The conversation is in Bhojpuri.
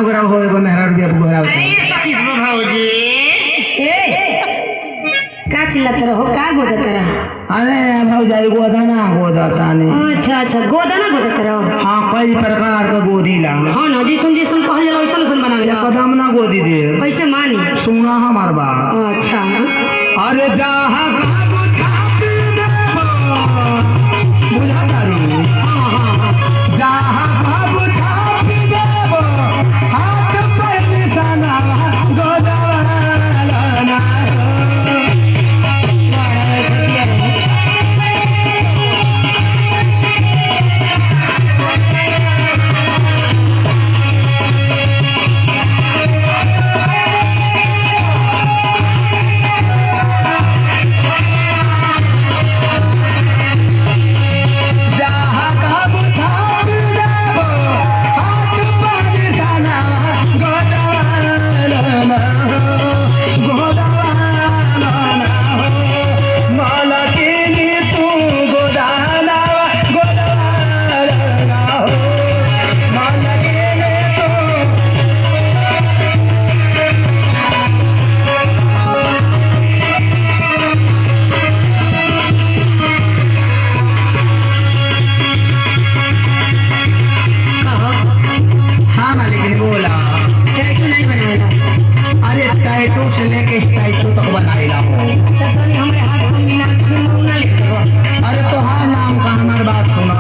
घोरा होएगो मेहरा रुपया घोरा अरे ये सतीश भौजी का चिल्लात रहो का गोदत रहो अरे भौजाई गोदाना गोदातानी अच्छा अच्छा गोदना गोदत रहो हाँ कई प्रकार का गोदी ला हाँ ना जैसन जैसन कहल जाला वैसन वैसन बनावेला कदम ना गोदी दे कैसे मानी सुना हमार बात अच्छा अरे जहाँ काबू छापी देबो बुझा तारू जहाँ काबू छापी देबो हाथ पर निशाना गोदावाला ना जहाँ काबू छापी देबो हाथ पर निशाना गोदावाला ना गोदावाला ना मालकिनी तू गोदाना गोदावाला ना मालकिनी तू कहो हाँ मालिकिन बोला टैटू नहीं बनावेला अरे टैटू से लेके स्टैचू तक बनाइला हो तो तनी हमरे हाथ में मीनाक्षी मुंह ना लिख दो अरे तो हाँ नाम का हमार बात सुना